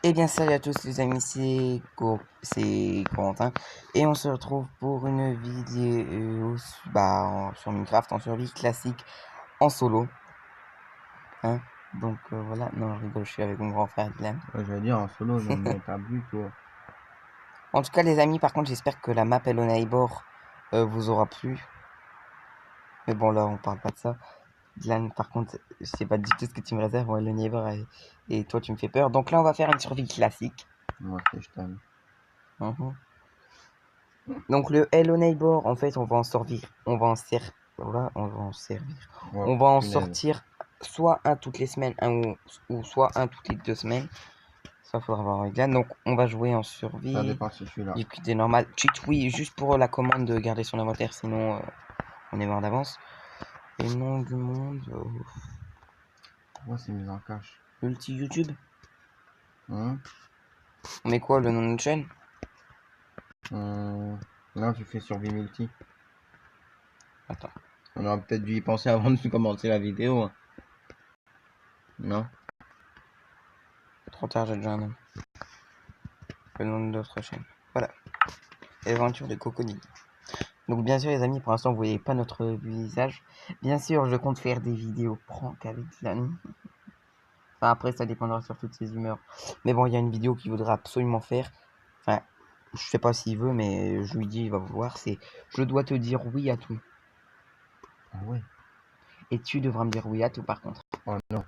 Eh bien salut à tous les amis, c'est Corentin et on se retrouve pour une vidéo sur Minecraft en survie classique en solo. Hein, donc voilà, non je rigole, je suis avec mon grand frère Dylan. Je vais dire en solo, non mais t'as bu toi. En tout cas les amis, par contre j'espère que la map Hello Neighbor vous aura plu. Mais bon là on parle pas de ça. Dylan, par contre, je sais pas du tout ce que tu me réserves, moi, Hello Neighbor et toi tu me fais peur. Donc là on va faire une survie classique. Moi c'est je t'aime. Donc le Hello Neighbor, en fait, on va en servir. On va en servir. Ouais, On va en punaise. sortir soit un toutes les semaines, ou soit un toutes les 2 semaines. Ça faudra voir avec Dylan. Donc on va jouer en survie. Ça dépend si je suis là. Difficulté normale. Cheat oui, juste pour la commande de garder son inventaire, sinon on est mort d'avance. Et nom du monde. Pourquoi c'est mis en cache? Multi YouTube. Hein? On met quoi le nom de notre chaîne? Là tu fais survie multi. Attends. On aurait peut-être dû y penser avant de commencer la vidéo. Hein. Non? Trop tard, j'ai déjà un nom. Le nom de notre chaîne. Voilà. Aventure de Coconi. Donc bien sûr les amis, pour l'instant vous voyez pas notre visage. Bien sûr je compte faire des vidéos prank avec Dylan. Enfin après ça dépendra sur toutes ses humeurs. Mais bon il y a une vidéo qu'il voudra absolument faire. Enfin je sais pas s'il veut mais je lui dis il va vouloir. C'est je dois te dire oui à tout. Ah ouais? Et tu devras me dire oui à tout par contre. Oh non.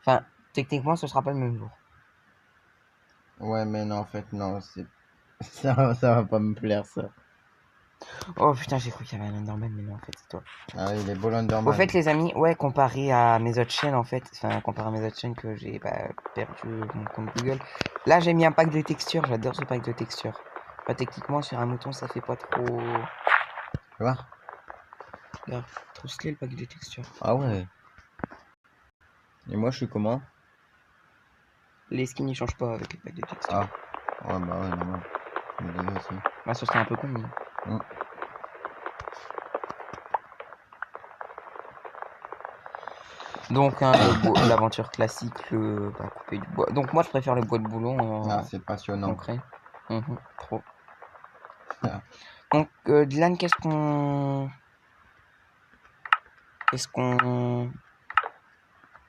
Enfin techniquement ce sera pas le même jour. Ouais mais non en fait non c'est... Ça va pas me plaire ça. Oh putain j'ai cru qu'il y avait un Enderman mais non en fait c'est toi. Ah oui les beaux Enderman. Au fait les amis, ouais comparé à mes autres chaînes en fait, enfin comparé à mes autres chaînes que j'ai perdu mon compte Google. Là j'ai mis un pack de textures, j'adore ce pack de textures. Enfin, techniquement sur un mouton ça fait pas trop... Tu vois? Regarde, trop stylé le pack de textures. Ah ouais. Et moi je suis comment? Les skins ils changent pas avec les packs de textures. Ah. Ouais bah ouais normal. Je me disais aussi. Bah ça serait un peu con mais... Donc hein, l'aventure classique, couper du bois. Donc moi je préfère le bois de boulot en Ah c'est passionnant. concret. Trop. Donc Dylan qu'est-ce qu'on...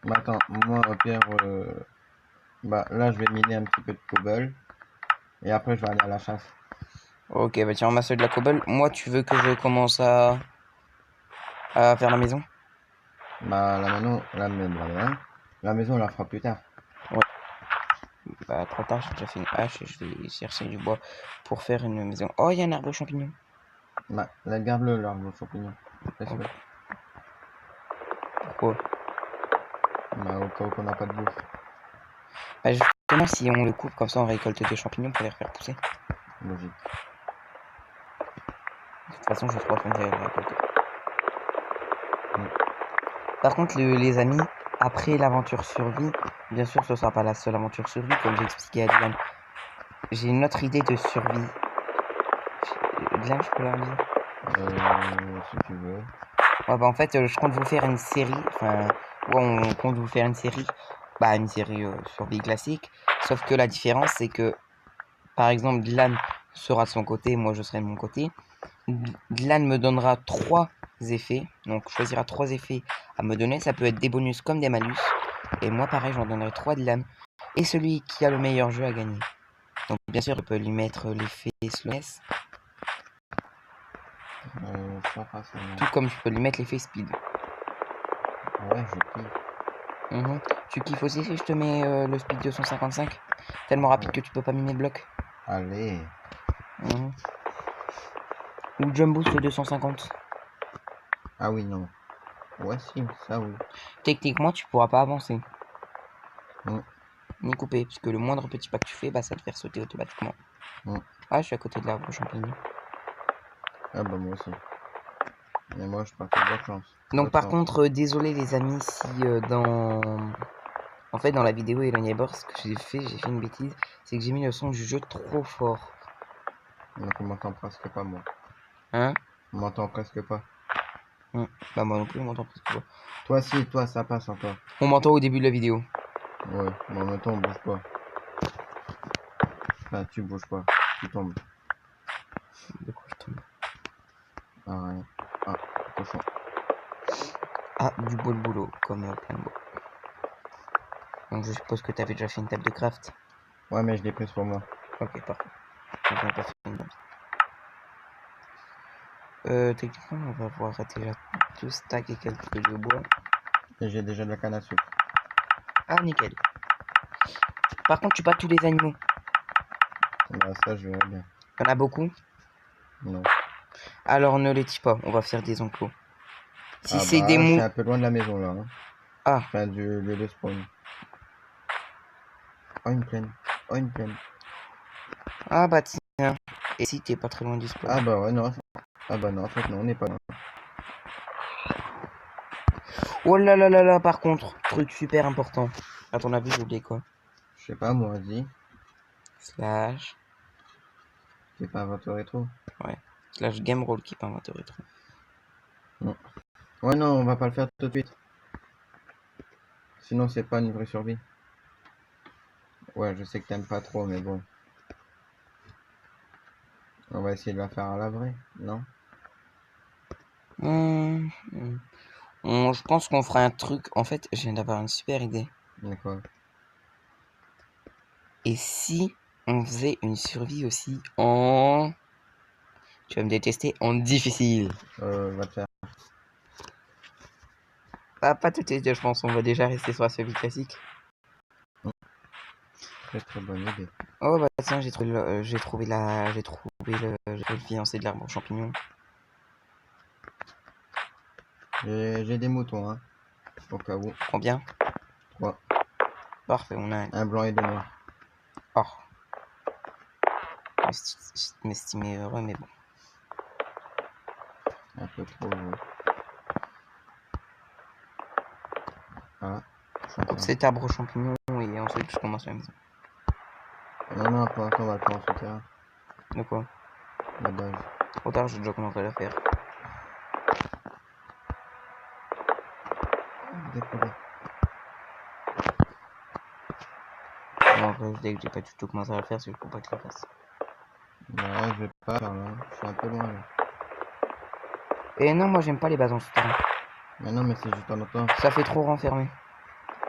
Bah attends, moi Pierre, bah là je vais miner un petit peu de cobble et après je vais aller à la chasse. Ok, bah tiens, ramasse de la cobble. Moi, tu veux que je commence à faire la maison? Bah la maison on la fera plus tard. Ouais. Bah, trop tard, j'ai déjà fait une hache et je vais chercher du bois pour faire une maison. Oh, il y a un arbre champignon. Bah là garde-le l'arbre champignon. Laisse-le. Pourquoi? Bah au cas où qu'on n'a pas de bouffe. Bah, justement, si on le coupe comme ça, on récolte des champignons pour les refaire pousser. Logique. De toute façon, j'ai 3 feuilles à récolter. Par contre, les amis, après l'aventure survie, bien sûr, ce sera pas la seule aventure survie, comme j'ai expliqué à Dylan. J'ai une autre idée de survie. Dylan, je peux leur dire? Si tu veux. Ouais, bah en fait, je compte vous faire une série. Enfin, ouais, on compte vous faire une série. Bah, une série survie classique. Sauf que la différence, c'est que, par exemple, Dylan sera de son côté, moi je serai de mon côté. Dylan me donnera 3 effets. Donc, choisira 3 effets à me donner. Ça peut être des bonus comme des malus. Et moi, pareil, j'en donnerai 3 à Dylan. Et celui qui a le meilleur jeu a gagné. Donc, bien sûr, je peux lui mettre l'effet slowness. Pas forcément. Tout comme je peux lui mettre l'effet speed. Ouais, je kiffe. Tu kiffes aussi si je te mets le speed 255? Tellement rapide que tu peux pas miner de blocs. Allez. Ou jump boost 250. Ah oui, non. Ouais, si, ça oui. Techniquement, tu pourras pas avancer. Mm. Ni couper, puisque le moindre petit pas que tu fais, bah ça te fait sauter automatiquement. Ah, je suis à côté de l'arbre champignon. Ah bah moi aussi. Mais moi je partais de la chance. Donc par contre, désolé les amis si En fait, dans la vidéo Hello Neighbor, ce que j'ai fait une bêtise, c'est que j'ai mis le son du jeu trop fort. Donc on m'entend presque pas moi. Hein? On m'entend presque pas. Bah moi non plus, on m'entend presque pas. Toi si, toi ça passe encore. On m'entend au début de la vidéo. Ouais, mais en même temps on bouge pas. Enfin, tu bouges pas. Tu tombes. De quoi je tombe? Ah, rien. Ah, cochon. Ah, du beau le boulot, comme plein de mots. Donc je suppose que tu avais déjà fait une table de craft. Ouais, mais je l'ai prise pour moi. Ok, parfait. Donc on n'a pas fait une table. Techniquement, on va voir déjà tout stack et quelques feuilles de bois. Et j'ai déjà de la canne à sucre. Ah, nickel. Par contre, tu bats tous les animaux. Bah, ça, je verrai bien. Y'en a beaucoup. Non. Alors ne les tue pas, on va faire des enclos. Si Ah, c'est des bah, je suis mous. un peu loin de la maison, là. Hein. Ah, Enfin, du lieu de spawn. Oh, une plaine. Oh, une plaine. ah bah tiens. Et si t'es pas très loin du spawn. Ah, bah, ouais, non. Ah, bah, non, en fait, non, on n'est pas loin. Oh là là là là, par contre, truc super important. À ton avis, j'ai oublié quoi? Je sais pas, moi, dis. Slash. C'est pas votre rétro. Ouais. Slash game roll qui est pas inventeur rétro. Non. Ouais, non, on va pas le faire tout de suite. Sinon, c'est pas une vraie survie. Ouais, je sais que t'aimes pas trop, mais bon. On va essayer de la faire à la vraie, non? Je pense qu'on fera un truc. En fait, je viens d'avoir une super idée. D'accord. Et si on faisait une survie aussi en... Tu vas me détester, en difficile. Va te faire. Ah, pas tout de suite, je pense. On va déjà rester sur la survie classique. Très très bonne idée. Oh bah tiens, j'ai trouvé le fiancé de l'arbre champignon. J'ai des moutons, hein. Au cas où. Combien? 3. Parfait, on a un... Un blanc et deux noirs. Oh. Je m'estimais heureux, mais bon. Un peu trop. Ah. Donc cet arbre champignon et ensuite je commence la maison. Non, non, pour l'instant, on va le faire en souterrain. De quoi? La base. Trop tard, j'ai déjà commencé à la faire. Décoller. Bon, après, dès que j'ai pas du tout commencé à la faire, c'est pour pas que je la fasse. Bah, je vais pas faire là. Je suis un peu loin là. Et non, moi j'aime pas les bases en souterrain. Mais non, mais c'est juste en attendant. Ça fait trop renfermé.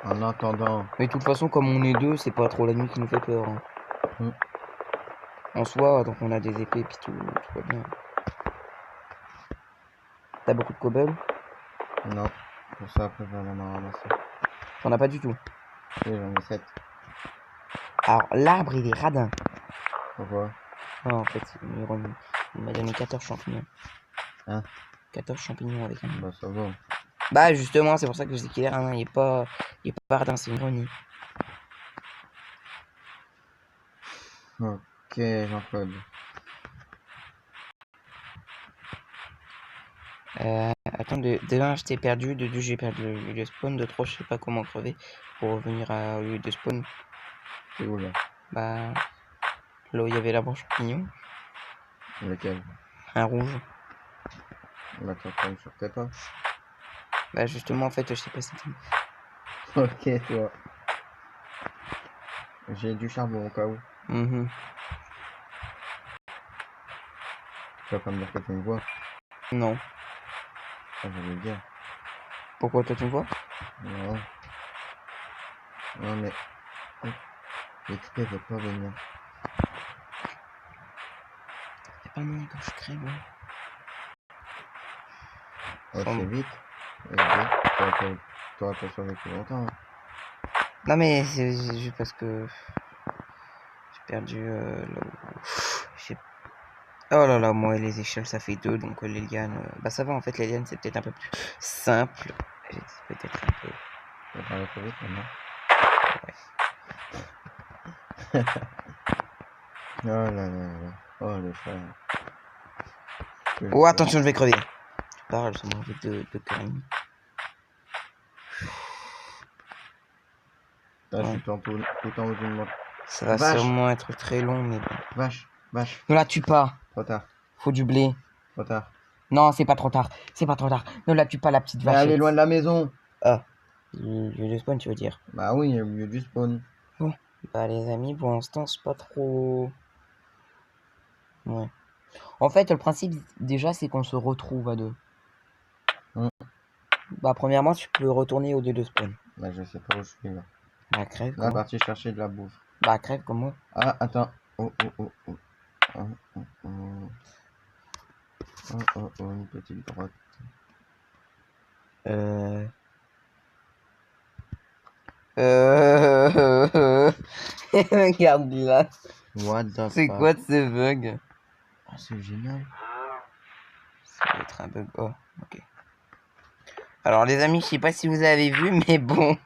En attendant. Mais de toute façon, comme on est deux, c'est pas trop la nuit qui nous fait peur. Hein. En soi, donc on a des épées et puis tout va bien. T'as beaucoup de cobble? Non. Pour ça, après, je vais en ramasser. T'en as pas du tout. Oui, j'en ai 7. Alors, l'arbre, il est radin. Pourquoi? Oh, en fait, il m'a donné 14 champignons. Hein? 14 champignons avec un. Bah, ça va. Bah, justement, c'est pour ça que je dis qu'il est radin. Il est pas radin, c'est une ironie. Ok, Jean-Claude. Attends, de 1, je t'ai perdu. De 2, j'ai perdu le lieu de spawn. De 3, je sais pas comment crever pour revenir au lieu de spawn. C'est où là? Bah, là où il y avait l'arbre champignon. Lequel? Un rouge. Bah, tu retournes sur tes pas. Bah, justement, en fait, je sais pas si c'est. Ok, toi. J'ai du charbon au cas où. Tu vas pas me dire que tu me vois. Non. Ah, j'allais le dire. Pourquoi toi tu me vois? Non. Non, mais. L'XP veut pas venir. Y'a pas moyen que je crève, ouais. Oh, c'est vite. SD. T'aurais pas survécu longtemps. Hein. Non, mais c'est juste parce que j'ai perdu là où. Oh là là, moi les échelles ça fait 2, donc les lianes. Bah ça va en fait, les lianes c'est peut-être un peu plus simple. J'ai dit peut-être un peu. Ça paraît trop vite maintenant. Ouais. Oh là là là. Oh le frère. Oh attention, je vais crever. Tu parles, ça m'enlève de cœur ennemi. Là, je suis tout en haut d'une montre. Ça va sûrement être très long, mais bon. Vache. Ne la tue pas. Trop tard. Faut du blé. Trop tard. Non, c'est pas trop tard. C'est pas trop tard. Ne la tue pas, la petite vache. Elle est loin de la maison. Ah. Le spawn, tu veux dire? Bah oui, au milieu du spawn. Bon, Bah les amis, pour l'instant, c'est pas trop... Ouais. En fait, le principe, déjà, c'est qu'on se retrouve à deux. Mm. Bah premièrement, tu peux retourner au lieu de spawn. Bah, je sais pas où je suis là. Bah crève, Là, comme moi. parti chercher de la bouffe. Bah crève, comme moi. Ah, attends. Oh, oh, oh, oh. Oh, oh, oh. Oh, oh, oh, une petite grotte. Euh... Regarde là. What the C'est fuck? quoi ce bug? Oh, c'est génial. Ça doit être un bug. Oh, ok. Alors les amis, je sais pas si vous avez vu, mais bon.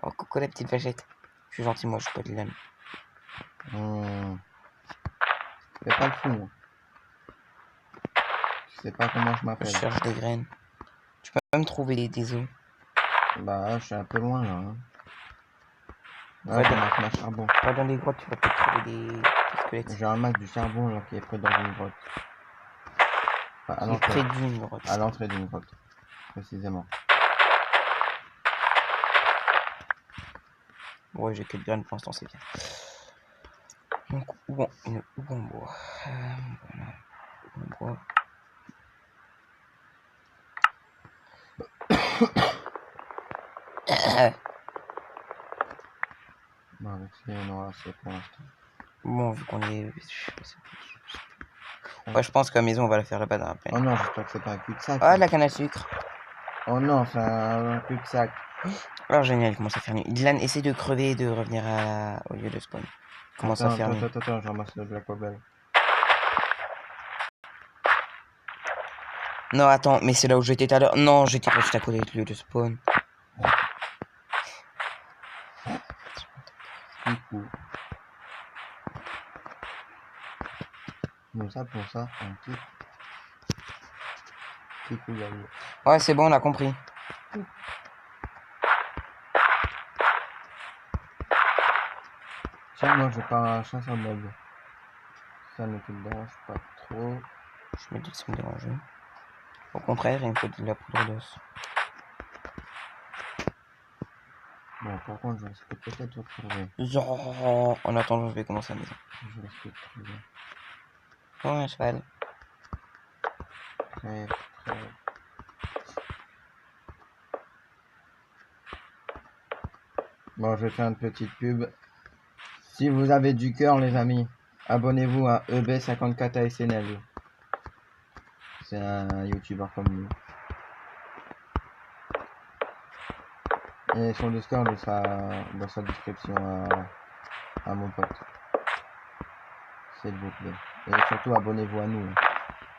Oh, coucou la petite vachette. Je suis gentil, moi, je suis pas de l'âme. Fais pas le fou, moi. Je sais pas comment je Je m'appelle. cherche des graines. Tu peux même trouver des os. Bah, je suis un peu loin là. Hein. Va Là, j'ai dans, ma charbon. va dans les grottes, tu vas peut-être trouver des squelettes. J'ai un masse du charbon là qui est près dans une grotte. Enfin, Qui est près d'une grotte. à l'entrée d'une grotte, précisément. Ouais, j'ai que de graines pour l'instant, c'est bien. Donc, où on boit voilà. Où on boit. Bon, merci, on aura assez pour l'instant. Bon, vu qu'on est... Ouais, je pense que la maison, on va la faire là-bas après. Oh non, j'espère que c'est pas un cul-de-sac. Ah, Hein. la canne à sucre. Oh non, c'est un cul-de-sac. Alors, génial, il commence à faire nuit. Dylan, essaie de crever et de revenir au lieu de spawn. Commence à faire nuit. Attends, je ramasse le Black Cobble. Non, attends, mais c'est là où j'étais tout à l'heure. Non, j'étais pas juste à côté du lieu de spawn. Coucou. Bon, ça pour ça, un petit. Coucou, Yahoo. Ouais, c'est bon, on a compris. Tiens, moi je pars à la chasse en mode. Ça ne te dérange pas trop. Je me dis que ça me dérange. Au contraire, il me faut de la poudre d'os. Bon, par contre, je risque peut-être de trouver. Genre, en attendant, je vais commencer la maison. Je risque de trouver. Oh, un cheval. Très. Bon, je vais faire une petite pub. Si vous avez du cœur, les amis, abonnez-vous à EB54ASNL. C'est un youtubeur comme nous. Et son Discord dans sa description à mon pote. S'il vous plaît. Et surtout, abonnez-vous à nous. Hein,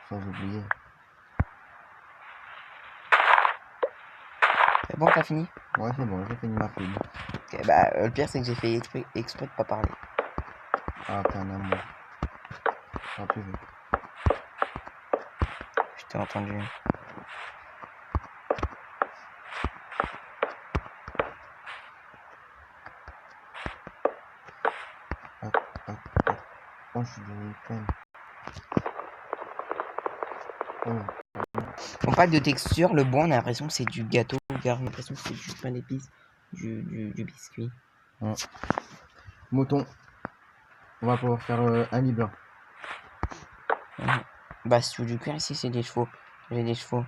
sans oublier. C'est bon, t'as fini? Ouais, c'est bon, j'ai fini ma pub. Ok, bah, le pire, c'est que j'ai fait exprès de pas parler. Ah, t'es un amour. Quand tu veux. Je t'ai entendu. Hop, hop, hop. Oh, je suis devenu une peine. Oh. On parle de texture, le bois, on a l'impression que c'est du gâteau, car on a l'impression que c'est du pain d'épices, du biscuit. Ouais. Mouton. On va pouvoir faire un lit blanc. Bah, si tu veux du cuir, ici, c'est des chevaux. J'ai des chevaux.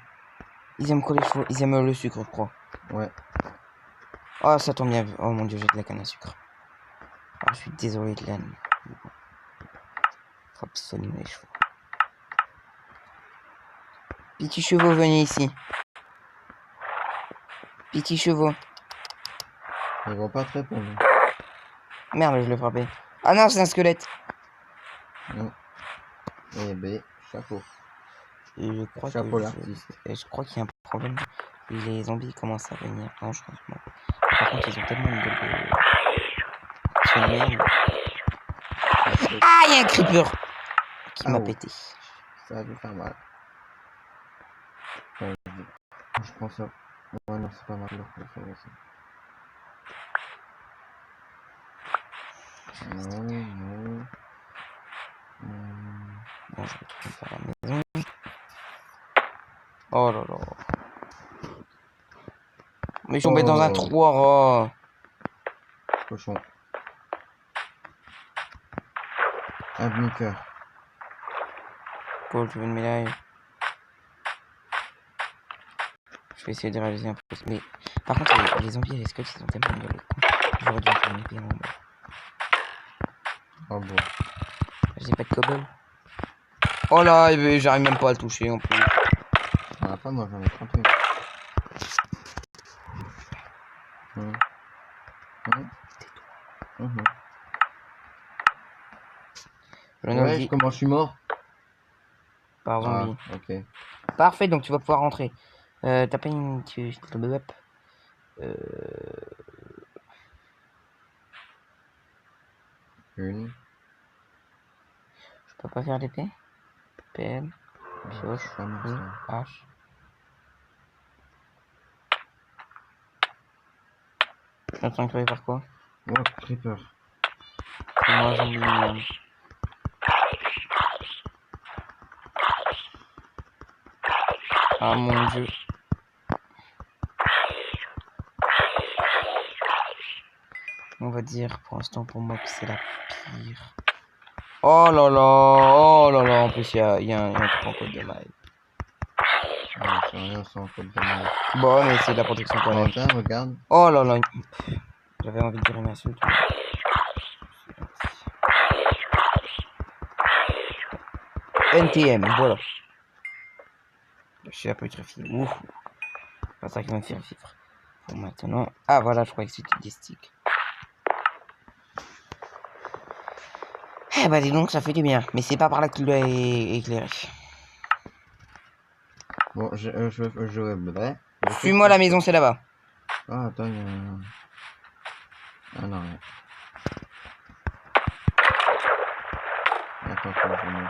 Ils aiment quoi les chevaux? Ils aiment le sucre, je crois. Ouais. Oh, ça tombe bien. Oh mon dieu, j'ai de la canne à sucre. Oh, je suis désolé de l'âne. Faut absolument les chevaux. Petits chevaux, venez ici. Petits chevaux. Ils vont pas te répondre. Merde, je l'ai frappé. Ah non, c'est un squelette. Eh ben, chapeau. Et je crois Chapeau que l'artiste. je crois qu'il y a un problème. Les zombies commencent à venir. Non, je pense pas. Par contre, ils ont tellement de gueule de merde. Ah, il y a un creeper qui m'a pété. Ça a dû faire mal. Je pense ça. Ouais, non, c'est pas mal leur préféré ça. Non. Bon, je vais tout faire à la maison. Oh là là. Mais je suis tombé dans un trou. Oh. Cochon. Un demi-cœur. Paul, tu veux une médaille? Je vais essayer de réaliser un peu. Mais par contre, les zombies et les squelettes, ils sont tellement de con. J'aurais dû en faire une épée en bas. Oh bon. J'ai pas de cobble. Oh là, j'arrive même pas à le toucher en plus. Ah, pas moi, j'en ai 31. Ouais, comment je suis mort? Par zombie. Ah, ok. Parfait, donc tu vas pouvoir rentrer. T'as pas une... Une. Je peux pas faire d'épée. PL. Pioche. Pas mal, ça. H. Je suis en train de crever par quoi? Oh, creeper. Et moi j'en ai une. Ah mon dieu. On va dire pour l'instant pour moi que c'est la pire. Oh là là, oh là là, en plus il y a un truc en code de maille. Ah, c'est rien sans code de maille. Bon, mais c'est de la protection quand même. Tiens, regarde. Oh là là. J'avais envie de dire une insulte. NTM, voilà. Je suis un peu terrifié. Ouh. C'est pas ça qui va me faire vivre. Bon, maintenant. Ah, voilà, je croyais que c'était des sticks. Eh bah, dis donc, ça fait du bien. Mais c'est pas par là qu'il doit éclairer. Bon, ouais. Suis-moi, la maison, c'est là-bas. Ah, attends, il y a un... Ah non, rien. Attends, faut que je monte.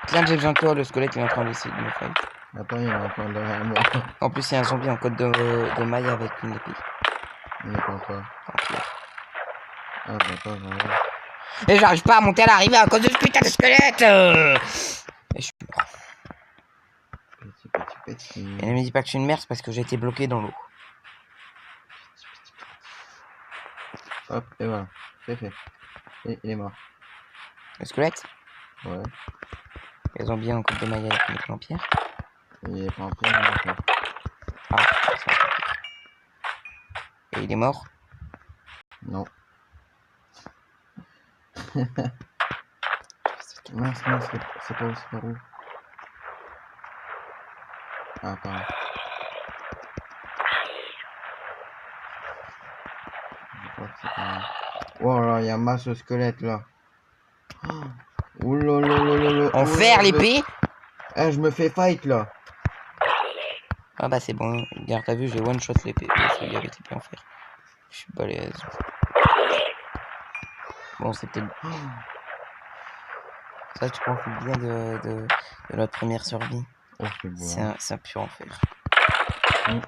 Tiens, j'ai besoin de toi, le squelette il est en train d'essayer de me fight. Attends, il y en a encore derrière moi. En plus, il y a un zombie en code de maille avec une épée. Il est pas encore. Ah, bah attends, j'arrive. Et j'arrive pas à monter à l'arrivée à cause de ce putain de squelette. Et je suis mort. Petit. Et ne me dis pas que je suis une merde, c'est parce que j'ai été bloqué dans l'eau. Hop, et voilà. C'est fait. Et il est mort. Le squelette? Ouais. Les zombies en code de maille avec une épée en pierre. Il est pas en pierre, il est pas. Ah, ça va. Et il est mort? Non. Mince, c'est pas aussi par où? Ah, pardon. Je crois que c'est par là. Oh là, il y a masse de squelettes là. Ouh là là là là là. En fer, l'épée? Eh, je me fais fight là. Ah bah c'est bon, regarde, t'as vu, j'ai one shot l'épée. Celui avec l'épée en fer. Je suis balèze. Bon, c'est peut-être. Ça, tu profites bien de notre première survie. Oh, c'est beau. C'est un pur enfer. Mm.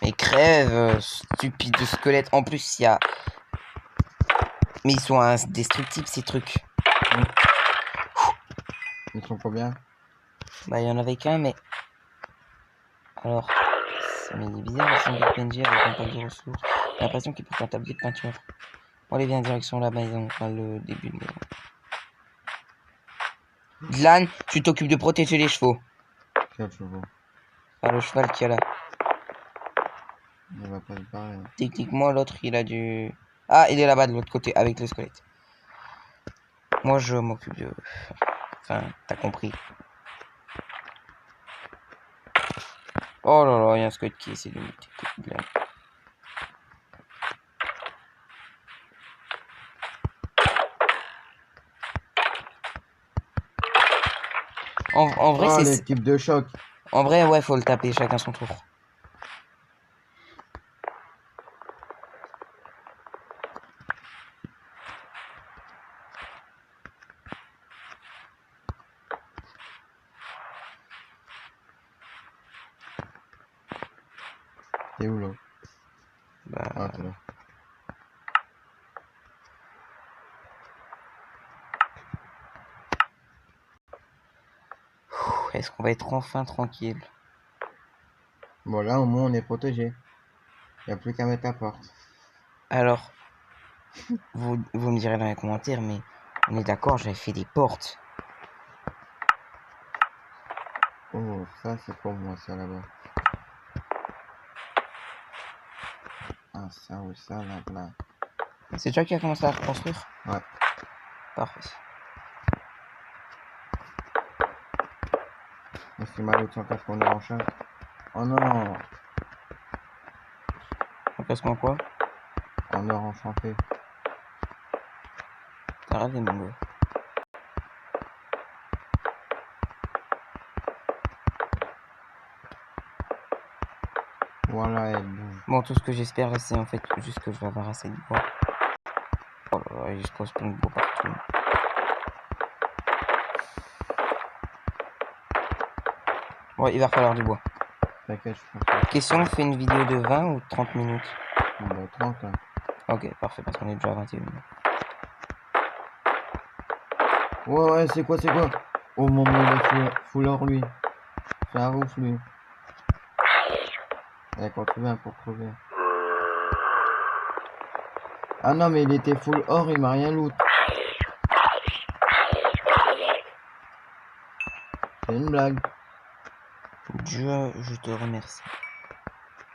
Mais crève, stupide squelette. En plus, il y a. Mais ils sont indestructibles ces trucs. Mm. Ils sont combien? Bah, il y en avait qu'un, mais. Alors. Mais il est bizarre, le symbole PNJ avec un pack de ressources. J'ai l'impression qu'il porte un tablier de peinture. Bon, allez, viens en direction la maison. Enfin, le début de maison. Dylan, tu t'occupes de protéger les chevaux. Quel chevaux? Enfin, le cheval qu'il y a là. Il va pas y parler. Hein. Techniquement, l'autre, il a du... Ah, il est là-bas de l'autre côté, avec le squelette. Moi, je m'occupe de... Enfin, t'as compris. Oh là là, il y a un squelette qui essaie de me buter. En vrai, Oh, c'est... les types de choc. En vrai, ouais, faut le taper, chacun son tour. T'es où là? Bah... Ah, t'es là. Est-ce qu'on va être enfin tranquille? Bon, là, au moins, on est protégé. Il n'y a plus qu'à mettre la porte. Alors, Vous me direz dans les commentaires, mais on est d'accord, j'avais fait des portes. Oh, ça c'est pour moi, ça là-bas. Ah, ça ou ça là. C'est toi qui as commencé à reconstruire? Ouais. Parfait. Mais c'est mal au casse qu'on est en chat. Oh non, On casse moi quoi? en or enchanté. T'as rêvé, mon gars. Voilà, elle bouge. Bon, tout ce que j'espère là, c'est en fait juste que je vais avoir assez de bois. Oh là là, je pose plein de bois partout. Ouais, il va falloir du bois. T'inquiète, je pense. Question, on fait une vidéo de 20 ou 30 minutes? Bon, bah, 30, hein. Ok, parfait, parce qu'on est déjà à 21 minutes. Ouais, c'est quoi? Oh mon dieu, il est full or lui. C'est un ouf lui. Il a contribué un pour crever. Ah non, mais il était full or, il m'a rien loot. C'est une blague. Dieu, je te remercie.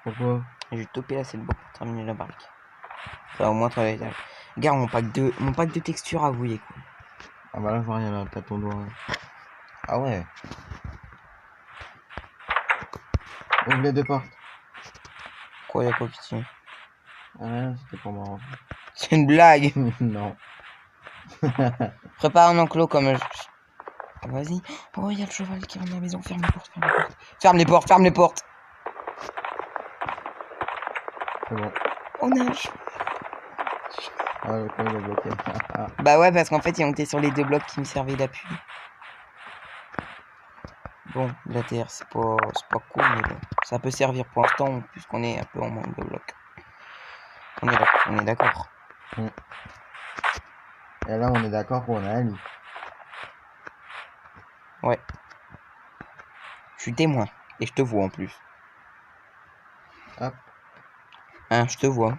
Pourquoi? J'ai topé assez de bois pour terminer la barque. Enfin, au moins 3 étages. Regarde mon pack de texture à vous, quoi. Ah bah là, je vois rien là, t'as ton doigt. Ah ouais. Ouvre les deux portes. Quoi, y'a quoi qui tient? Ah, c'était pour marrant. C'est une blague. Non. Prépare un enclos comme Ah, vas-y. Oh, il y a le cheval qui rentre dans la maison. Ferme les portes, ferme les portes. Ferme les portes, ferme les portes. C'est bon. On a un cheval. Ah, le coin il est bloqué. Bah ouais, parce qu'en fait, il est monté sur les deux blocs qui me servaient d'appui. Bon, la terre, c'est pas cool, mais bon. Ça peut servir pour l'instant, puisqu'on est un peu en manque de blocs. On est d'accord. Et là, on est d'accord qu'on a un lit. Ouais. Je suis témoin. Et je te vois en plus. Hop. Hein, je te vois.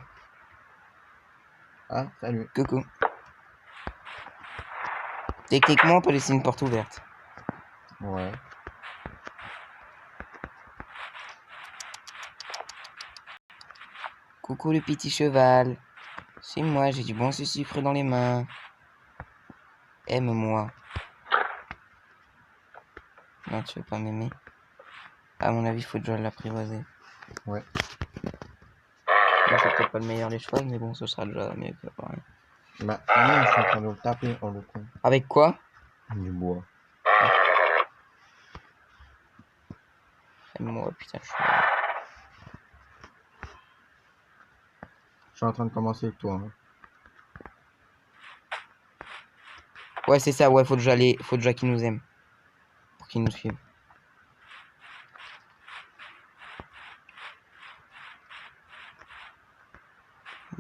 Ah, salut. Coucou. Techniquement, on peut laisser une porte ouverte. Ouais. Coucou le petit cheval. C'est moi, j'ai du bon sucre dans les mains. Aime-moi. Non, tu veux pas m'aimer? À mon avis, faut déjà l'apprivoiser. Ouais. Bon, c'est peut-être pas le meilleur des choix, mais bon, ce sera déjà mieux que rien. Bah, non, je suis en train de le taper en le con. Avec quoi? Du bois. Aime-moi, putain, Je suis en train de commencer avec toi. Hein. Ouais, c'est ça, ouais, faut déjà qu'ils nous aiment. Pour qu'ils nous suivent.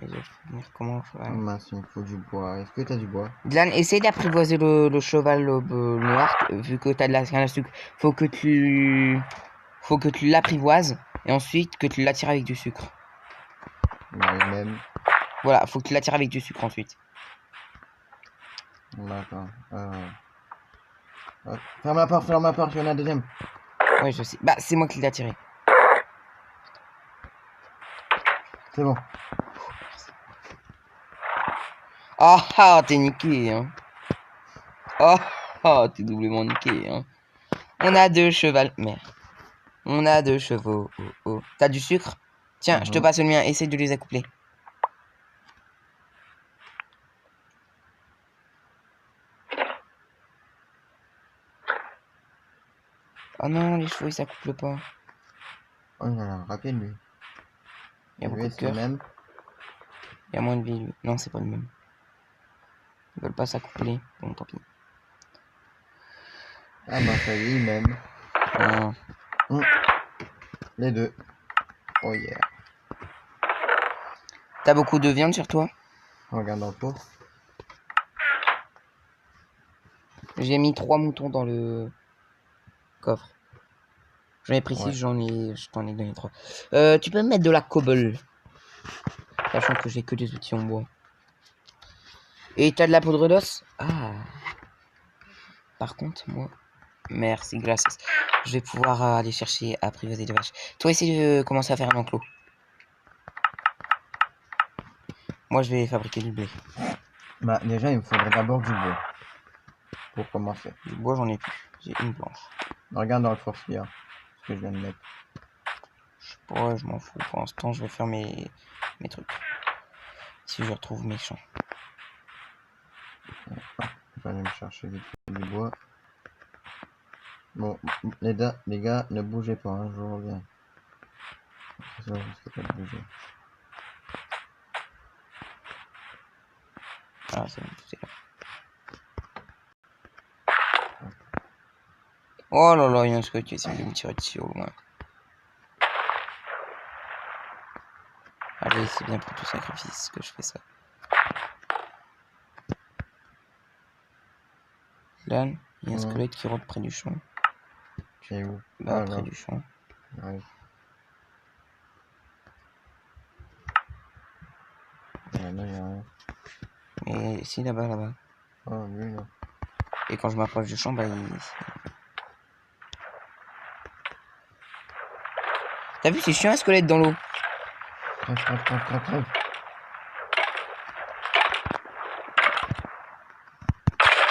Les autres, faut venir comment? Oh mince, il me faut du bois. Est-ce que t'as du bois? Dylan, essaye d'apprivoiser le cheval noir, vu que t'as de la canne à sucre. Faut que tu l'apprivoises, et ensuite que tu l'attires avec du sucre. Même. Voilà, faut que tu l'attires avec du sucre ensuite. D'accord. Ferme la porte, il y en a un deuxième. Ouais, je sais. Bah, c'est moi qui l'ai attiré. C'est bon. Oh, ah, t'es niqué, hein. Oh, oh, t'es doublement niqué, hein. On a 2 chevaux. Merde. On a 2 chevaux. Oh, oh. T'as du sucre? Tiens, je te passe le mien. Essaye de les accoupler. Oh non, les chevaux, ils s'accouplent pas. Oh, il a l'air rapide lui. Il y a Lui, beaucoup de c'est le cœur. même. Il y a moins de vie, lui. Non, c'est pas le même. Ils veulent pas s'accoupler. Bon, tant pis. Ah bah ça y est, il m'aime. Les deux. Oh yeah. T'as beaucoup de viande sur toi? Regarde dans le pot. J'ai mis 3 moutons dans le coffre. J'en ai pris 6, Ouais. je t'en ai donné 3. Tu peux me mettre de la cobble. Sachant que j'ai que des outils en bois. Et t'as de la poudre d'os? Ah. Par contre, moi... Merci, grâce. Je vais pouvoir aller chercher à apprivoiser les vaches. Toi, essaye de commencer à faire un enclos. Moi, je vais fabriquer du blé. Bah, déjà, il me faudrait d'abord du bois. Pour commencer. Du bois, j'en ai plus. J'ai une planche. Regarde dans le force ce que je viens de mettre. Je sais pas, je m'en fous. Pour l'instant, je vais faire mes trucs. Si je retrouve mes champs. Je vais aller me chercher vite fait du bois. Bon, les gars, ne bougez pas, hein, je reviens. Ça, je risque pas de bouger. Ah, c'est bon, c'est là. Oh là là, il y a un squelette qui essaie de me tirer dessus au loin. Allez, c'est bien pour tout sacrifice que je fais ça. Là, il y a un squelette qui rôde près du champ. Tu es où? Là, Ah, près là. du champ. Ouais. Là, il y a rien. Mais si, là-bas, là-bas. Oh, lui, là. Et quand je m'approche du champ, bah il... T'as vu, c'est chiant un squelette dans l'eau. Crève.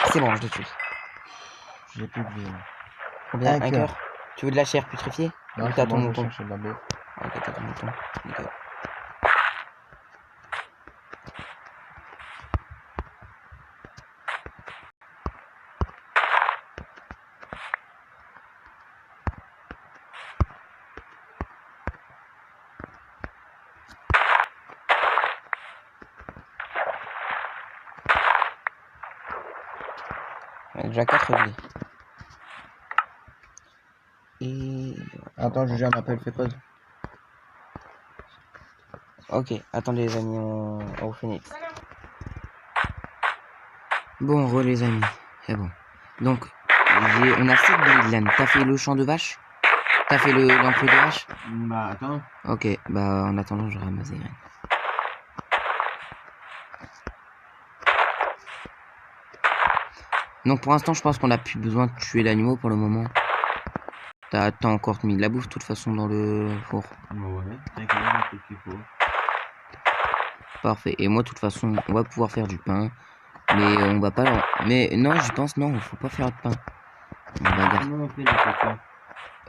C'est bon, je l'ai tué. J'ai plus de vie, là. Combien? Un Un cœur. cœur? Tu veux de la chair putréfiée? Non, Ou c'est t'as bon, ton je vais mouton? chercher de la bouffe. Ok, t'as ton mouton. Nickel. On a déjà 4 blés. Et... Attends, je gère l'appel, fais pause. Ok, attendez les amis, on finit. Bon, re les amis. C'est bon. Donc, on a 7 blés de laine. T'as fait le champ de vache? T'as fait l'enclos de vache? Bah, attends. Ok, bah en attendant, je ramasse les graines. Donc pour l'instant, je pense qu'on a plus besoin de tuer l'animal pour le moment. T'as encore mis de la bouffe de toute façon dans le four. Ouais, t'inquiète, tout ce qu'il faut. Parfait. Et moi, de toute façon, on va pouvoir faire du pain. Mais on va pas... Mais non, j'y pense, non, faut pas faire de pain. On va garder... Comment on fait le coca?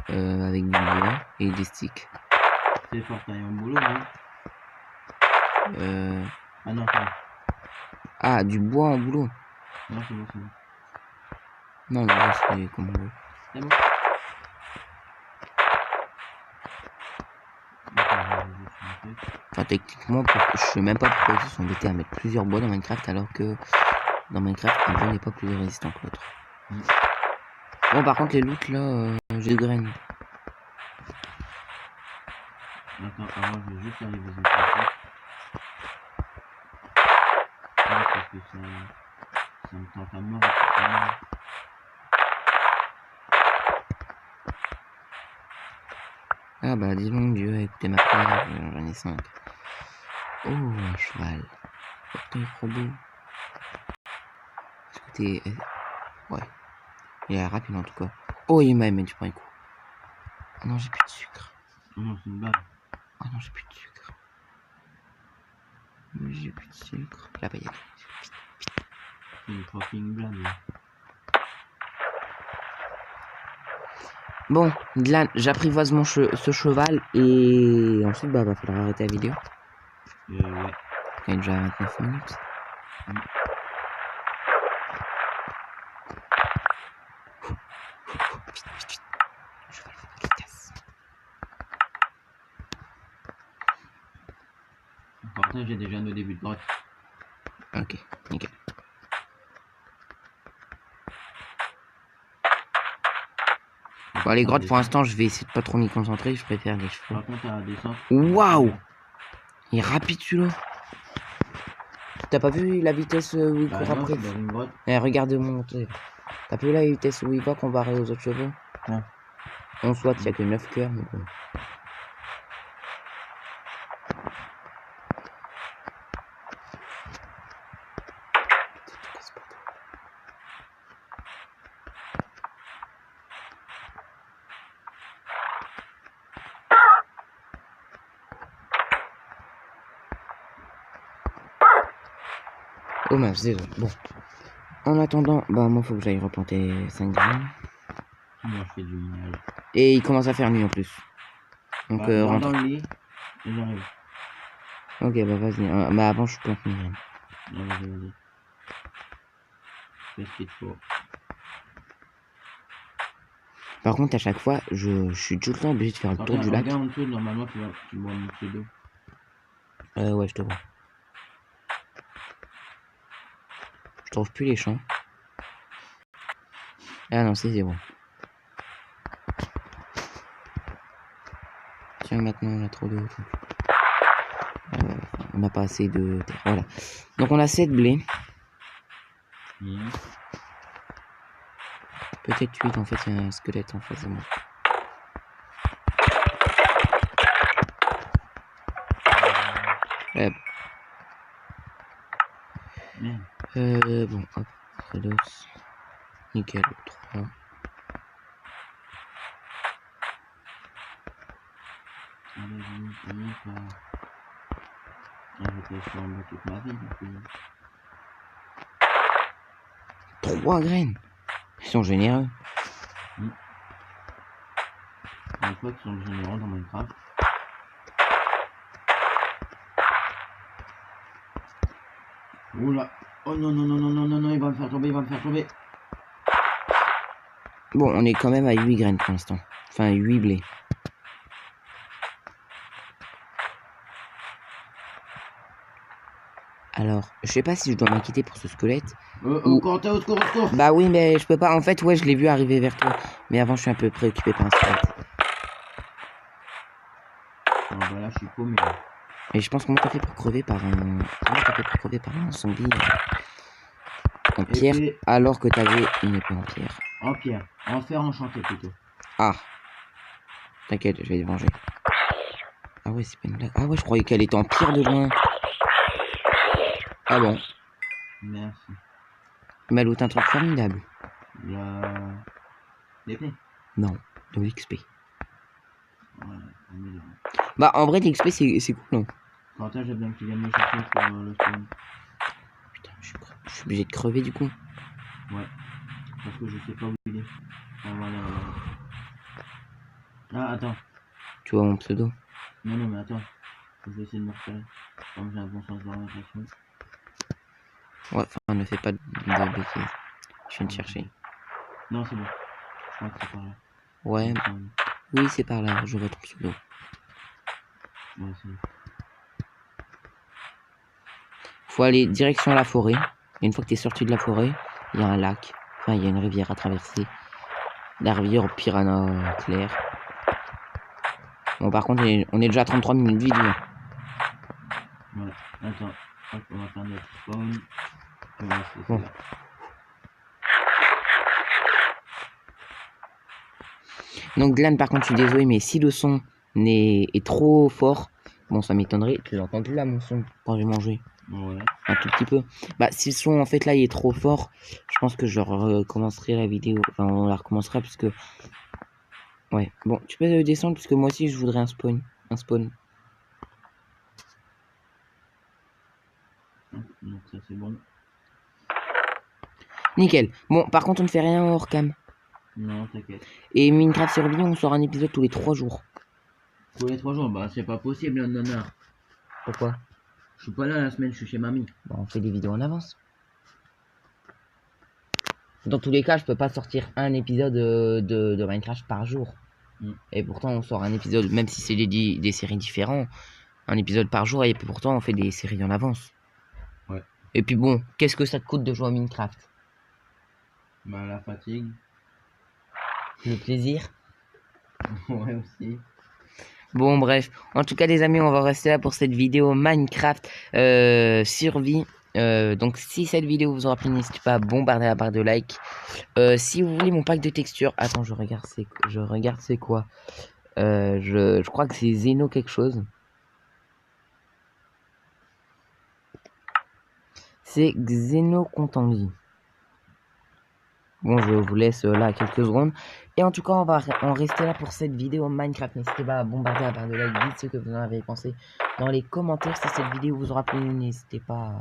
Avec du bois et des sticks. C'est fort, t'as un boulot, non? Ah non, ça. Ah, du bois en boulot. Non, c'est bon. Non, le bois, c'est comme on veut. C'est bon. Enfin, techniquement, je sais même pas pourquoi ils se sont embêtés à mettre plusieurs bois dans Minecraft alors que dans Minecraft, un bois n'est pas plus résistant que l'autre. Bon, par contre, les loots là, j'ai de graines. Attends, avant, je vais juste aller vous expliquer. Parce que ça me tente à mort. Ah bah, dis donc, Dieu, écoutez ma prière, j'en ai 5. Oh, un cheval. Oh, putain, il est trop beau. Écoutez, ouais. Il est rapide en tout cas. Oh, il m'a mis du premier coup. Oh non, j'ai plus de sucre. Non, c'est une balle. Oh non, j'ai plus de sucre. J'ai plus de sucre. Là, bah, y aller. C'est une fucking blague. Bon, là, j'apprivoise ce cheval et ensuite, bah, va falloir arrêter la vidéo. Ouais. Il est déjà 29 minutes. Vite. Le cheval, faut pas qu'il casse. Pourtant, j'ai déjà nos débuts de grotte. Ok, nickel. Bon, les grottes, pour l'instant, je vais essayer de pas trop m'y concentrer. Je préfère les chevaux. Par contre, à la descente. Waouh! Il est rapide celui-là. T'as pas vu la vitesse où il court après? Dans une grotte. Regarde mon. T'as pas vu la vitesse où il va comparé aux autres chevaux? Non. On soit il y a que 9 cœurs. Mais bon. Oh mince, désolé. Bon. En attendant, bah moi faut que j'aille replanter 5 graines. Moi, je fais du minage. Et il commence à faire nuit en plus. Donc Bah, dors rentre. dans le lit. Et j'arrive. Ok, bah vas-y. Bah avant je plante mes graines. Non, vas-y. Fais ce qu'il te faut. Par contre, à chaque fois, je suis tout le temps obligé de faire le tour du lac. Regarde en dessous, normalement, tu vois un petit d'eau. Ouais, je te vois. Je trouve plus les champs. Ah non, c'est zéro. Tiens, maintenant on a trop d'eau. On n'a pas assez de terre. Voilà. Donc on a 7 blés. Mmh. Peut-être 8 en fait, il y a un squelette en face de moi. Bon, hop, Fredos. Nickel, 3. Toute ma vie, 3 graines. Ils sont généreux. une fois qu'ils sont généreux dans Minecraft. Oula. Oh non, non, non, non, non, non, non, il va me faire tomber, il va me faire tomber. Bon, on est quand même à 8 graines pour l'instant. Enfin, 8 blés. Alors, je sais pas si je dois m'inquiéter pour ce squelette. Corentin, au secours, au secours. Bah oui, mais je peux pas. En fait, ouais, je l'ai vu arriver vers toi. Mais avant, je suis un peu préoccupé par un squelette. Non, bah là, je suis paumé. Et je pense comment t'as fait pour crever par un... Comment t'as fait pour crever par un zombie en pierre, Épée. alors que t'avais une épée en pierre. En pierre. En fer enchanté, plutôt. Ah. T'inquiète, je vais les venger. Ah ouais, c'est pas une blague. Ah ouais, je croyais qu'elle était en pierre de loin. Ah bon. Merci. Mais elle loot un truc formidable. L'épée. Non, de l'XP. Ouais, Bah en vrai, l'XP c'est cool, non? Quentin, j'ai bien que tu viennes me chercher pour le spawn. Putain, je suis obligé de crever du coup. Ouais. Parce que je sais pas où il est. Ah, voilà, voilà. Ah, attends. Tu vois mon pseudo? Non, non, mais attends. Je vais essayer de me repérer. Comme j'ai un bon sens d'orientation. Ouais, enfin, ne fais pas de bêtises. Je viens de chercher. Non, c'est bon. Je crois que c'est par là. Ouais, oui, c'est par là, je vois ton pseudo. Ouais, c'est bon. Faut aller direction la forêt. Et une fois que t'es sorti de la forêt, il y a un lac. Enfin, il y a une rivière à traverser. La rivière Piranha Claire. Bon, par contre, on est déjà à 33 minutes de vidéo. Ouais, attends. Hop, on va faire notre spawn. On va se laisser Bon. là. Donc, Glan, par contre, je suis désolé, mais si le son est trop fort, bon, ça m'étonnerait. Tu l'as entendu là, mon son, quand j'ai mangé? Ouais. Un tout petit peu. Bah, si le son, en fait, là, il est trop fort, je pense que je recommencerai la vidéo. Enfin, on la recommencera, puisque... Ouais, bon, tu peux descendre, puisque moi aussi, je voudrais un spawn. Un spawn. Donc ça, c'est bon. Nickel. Bon, par contre, on ne fait rien hors cam. Non, t'inquiète. Et Minecraft Survie, on sort un épisode tous les 3 jours. Tous les 3 jours, bah c'est pas possible, nana. Pourquoi? Je suis pas là la semaine, je suis chez mamie. Bah, on fait des vidéos en avance. Dans tous les cas, je peux pas sortir un épisode de Minecraft par jour. Et pourtant, on sort un épisode, même si c'est des séries différentes, un épisode par jour, et pourtant, on fait des séries en avance. Ouais. Et puis bon, qu'est-ce que ça te coûte de jouer à Minecraft? Bah la fatigue. Le plaisir. Ouais, aussi. Bon, bref. En tout cas, les amis, on va rester là pour cette vidéo Minecraft survie. Donc, si cette vidéo vous aura plu, n'hésitez pas à bombarder la barre de like. Si vous voulez mon pack de textures, attends, je regarde c'est quoi. Je crois que c'est Zeno quelque chose. C'est Xeno Contangi. Bon, je vous laisse là quelques secondes. Et en tout cas, on va en rester là pour cette vidéo Minecraft. N'hésitez pas à bombarder la barre de like. Dites ce que vous en avez pensé dans les commentaires. Si cette vidéo vous aura plu, n'hésitez pas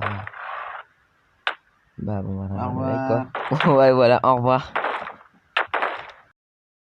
Bah bon, voilà, Au on est d'accord. revoir. Ouais, voilà, au revoir.